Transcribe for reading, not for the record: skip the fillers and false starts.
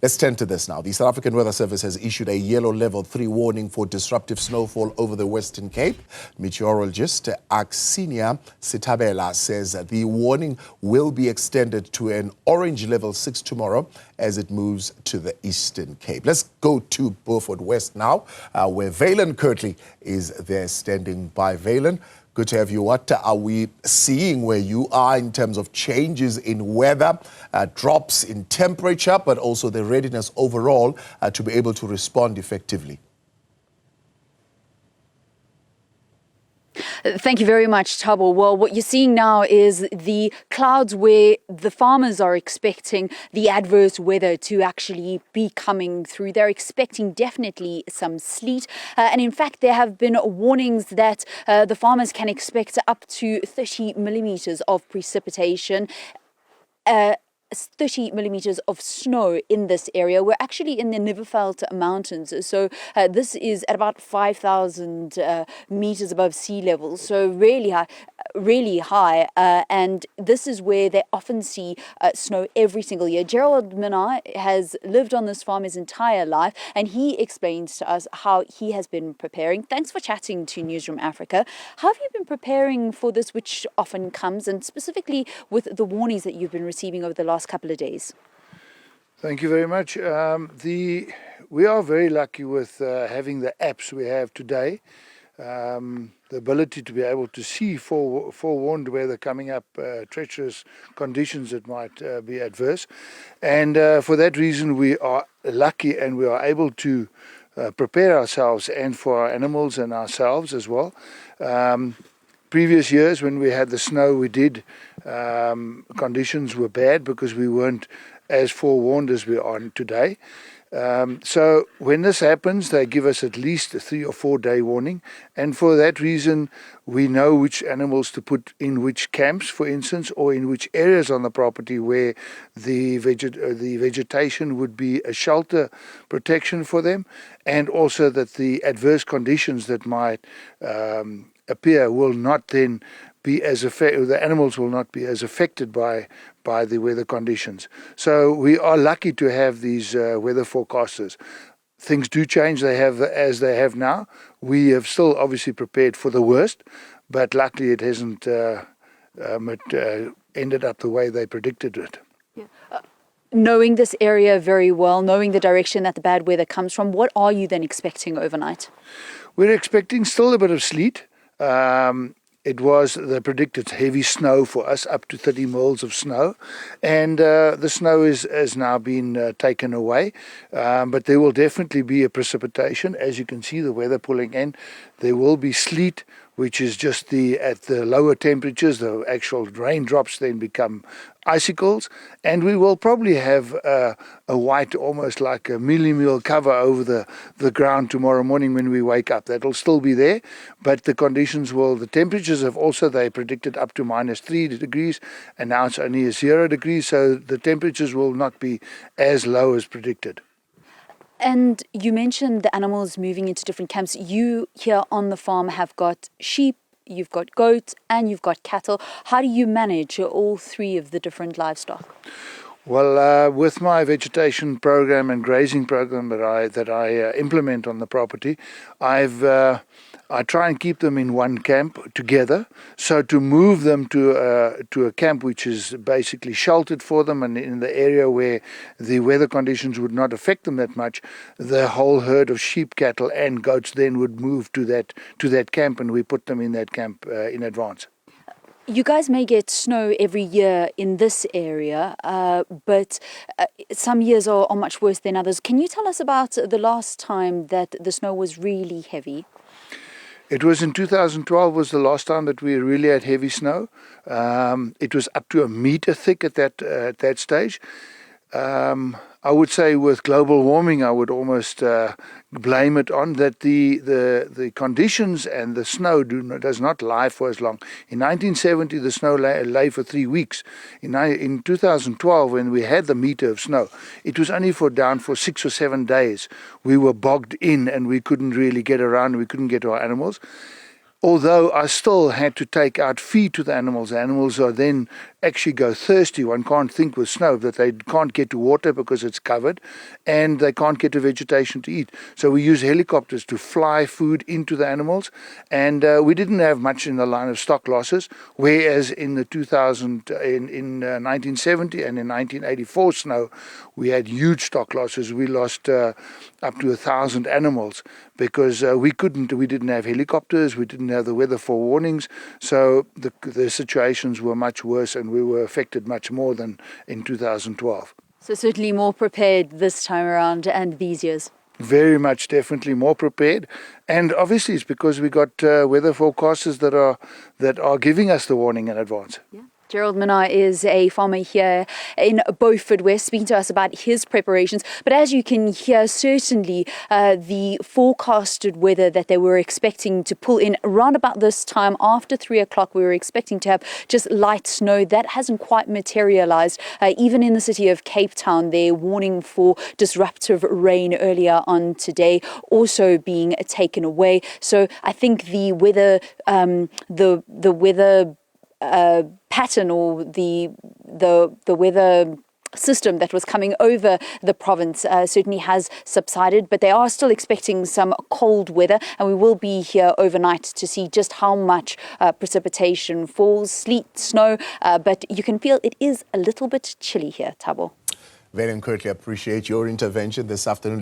Let's turn to this now. The South African Weather Service has issued a yellow level 3 warning for disruptive snowfall over the Western Cape. Meteorologist Axinia Sitabela says that the warning will be extended to an orange level 6 tomorrow as it moves to the Eastern Cape. Let's go to Beaufort West now, where Vaylen Kirtley is there standing by. Vaylen, good to have you. What are we seeing where you are in terms of changes in weather, drops in temperature, but also the readiness overall to be able to respond effectively? Thank you very much, Thabo. Well, what you're seeing now is the clouds where the farmers are expecting the adverse weather to actually be coming through. They're expecting definitely some sleet. And in fact, there have been warnings that the farmers can expect up to 30 millimeters of precipitation. 30 millimeters of snow in this area. We're actually in the Newzroom Mountains, so this is at about 5,000 meters above sea level, so really high, and this is where they often see snow every single year. Gerald Minnar has lived on this farm his entire life, and he explains to us how he has been preparing. Thanks for chatting to Newzroom Afrika. How have you been preparing for this, which often comes, and specifically with the warnings that you've been receiving over the last couple of days? Thank you very much. We are very lucky with having the apps we have today. The ability to be able to see forewarned weather coming up, treacherous conditions that might be adverse. And for that reason we are lucky and we are able to prepare ourselves and for our animals and ourselves as well. Previous years when we had the snow we did, conditions were bad because we weren't as forewarned as we are today. So when this happens, they give us at least a 3 or 4 day warning, and for that reason we know which animals to put in which camps, for instance, or in which areas on the property where the vegetation would be a shelter protection for them, and also that the adverse conditions that might appear will not then be as affected, the animals will not be as affected by the weather conditions. So we are lucky to have these weather forecasters. Things do change, they have as they have now. We have still obviously prepared for the worst, but luckily it hasn't ended up the way they predicted it. Yeah. Knowing this area very well, knowing the direction that the bad weather comes from, what are you then expecting overnight? We're expecting still a bit of sleet. It was the predicted heavy snow for us, up to 30 mils of snow, and the snow has now been taken away, but there will definitely be a precipitation. As you can see, the weather pulling in, there will be sleet, which is just at the lower temperatures, the actual raindrops then become icicles, and we will probably have a white, almost like a mealie cover over the ground tomorrow morning when we wake up. That will still be there, but the conditions the temperatures have also, they predicted up to -3 degrees, and now it's only a 0 degrees, so the temperatures will not be as low as predicted. And you mentioned the animals moving into different camps. You here on the farm have got sheep, you've got goats, and you've got cattle. How do you manage all 3 of the different livestock? Well, with my vegetation program and grazing program that I implement on the property, I try and keep them in one camp together. So to move them to a camp which is basically sheltered for them and in the area where the weather conditions would not affect them that much, the whole herd of sheep, cattle and goats then would move to that camp, and we put them in that camp in advance. You guys may get snow every year in this area, but some years are much worse than others. Can you tell us about the last time that the snow was really heavy? It was in 2012 was the last time that we really had heavy snow. It was up to 1 meter thick at that stage. I would say with global warming, I would almost blame it on that the conditions and the snow does not lie for as long. In 1970, the snow lay for 3 weeks. In 2012, when we had the meter of snow, it was only down for 6 or 7 days. We were bogged in and we couldn't really get around. We couldn't get our animals. although I still had to take out feed to the animals. The animals are then actually go thirsty. One can't think with snow that they can't get to water because it's covered, and they can't get to vegetation to eat. So we use helicopters to fly food into the animals, and we didn't have much in the line of stock losses, whereas in the 1970 and in 1984 snow, we had huge stock losses. We lost up to 1,000 animals because we didn't have helicopters, we didn't have the weather forewarnings, so the situations were much worse, and we were affected much more than in 2012. So certainly more prepared this time around and these years. Very much, definitely more prepared, and obviously it's because we got weather forecasters that are giving us the warning in advance. Yeah. Gerald Minnar is a farmer here in Beaufort West, speaking to us about his preparations. But as you can hear, certainly the forecasted weather that they were expecting to pull in around about this time after 3 o'clock, we were expecting to have just light snow. That hasn't quite materialized. Even in the city of Cape Town, they're warning for disruptive rain earlier on today, also being taken away. So I think the weather, the weather pattern or the weather system that was coming over the province certainly has subsided, but they are still expecting some cold weather, and we will be here overnight to see just how much precipitation falls, sleet, snow, but you can feel it is a little bit chilly here, Thabo. Vaylen, Kirtley, appreciate your intervention this afternoon.